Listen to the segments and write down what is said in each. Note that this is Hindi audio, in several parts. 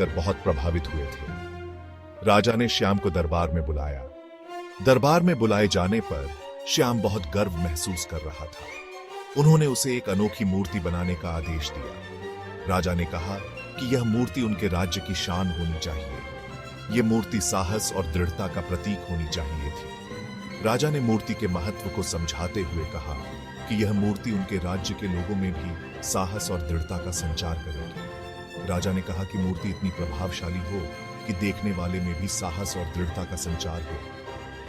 देखकर बहुत प्रभावित हुए थे। राजा ने श्याम को दरबार में बुलाया। दरबार में बुलाए जाने पर श्याम बहुत गर्व महसूस कर रहा था। उन्होंने उसे एक अनोखी मूर्ति बनाने का आदेश दिया। राजा ने कहा कि यह मूर्ति उनके राज्य की शान होनी चाहिए। यह मूर्ति साहस और दृढ़ता का प्रतीक होनी चाहिए थी। राजा ने मूर्ति के महत्व को समझाते हुए कहा कि यह मूर्ति उनके राज्य के लोगों में भी साहस और दृढ़ता का संचार करेगी। राजा ने कहा कि मूर्ति इतनी प्रभावशाली हो कि देखने वाले में भी साहस और दृढ़ता का संचार हो।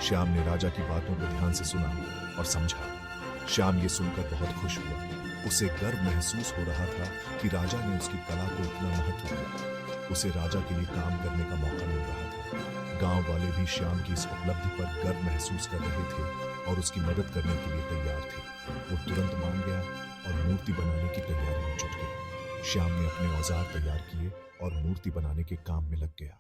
श्याम ने राजा की बातों को ध्यान से सुना और समझा। श्याम ये सुनकर बहुत खुश हुआ। उसे गर्व महसूस हो रहा था कि राजा ने उसकी कला को इतना महत्व दिया। उसे राजा के लिए काम करने का मौका मिल रहा था। गांव वाले भी श्याम की इस उपलब्धि पर गर्व महसूस कर रहे थे और उसकी मदद करने के लिए तैयार थे। वो तुरंत मान गया और मूर्ति बनाने की तैयारी में जुट गया। श्याम ने अपने औजार तैयार किए और मूर्ति बनाने के काम में लग गया।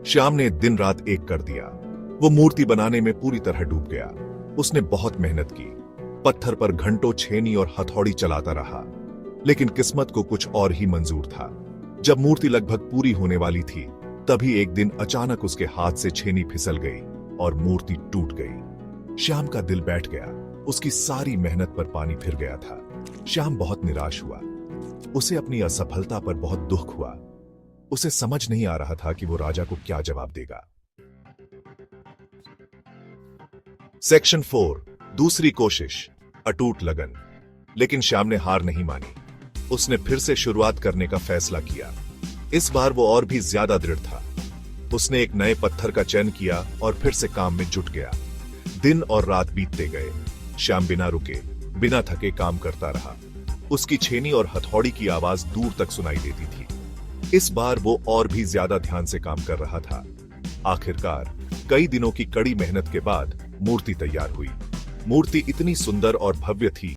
श्याम ने दिन रात एक कर दिया। वो मूर्ति बनाने में पूरी तरह डूब गया। उसने बहुत मेहनत की। पत्थर पर घंटों छेनी और हथौड़ी चलाता रहा, लेकिन किस्मत को कुछ और ही मंजूर था। जब मूर्ति लगभग पूरी होने वाली थी, तभी एक दिन अचानक उसके हाथ से छेनी फिसल गई और मूर्ति टूट गई। श्याम का दिल बैठ गया। उसकी सारी मेहनत पर पानी फिर गया था। श्याम बहुत निराश हुआ। उसे अपनी असफलता पर बहुत दुख हुआ। उसे समझ नहीं आ रहा था कि वो राजा को क्या जवाब देगा। सेक्शन 4, दूसरी कोशिश, अटूट लगन। लेकिन श्याम ने हार नहीं मानी। उसने फिर से शुरुआत करने का फैसला किया। इस बार वो और भी ज्यादा दृढ़ था। उसने एक नए पत्थर का चयन किया और फिर से काम में जुट गया। दिन और रात बीतते गए। श्याम बिना रुके, बिना थके काम करता रहा। उसकी छेनी और हथौड़ी की आवाज दूर तक सुनाई देती थी। इस बार वो और भी ज्यादा ध्यान से काम कर रहा था। आखिरकार कई दिनों की कड़ी मेहनत के बाद मूर्ति तैयार हुई। मूर्ति इतनी सुंदर और भव्य थी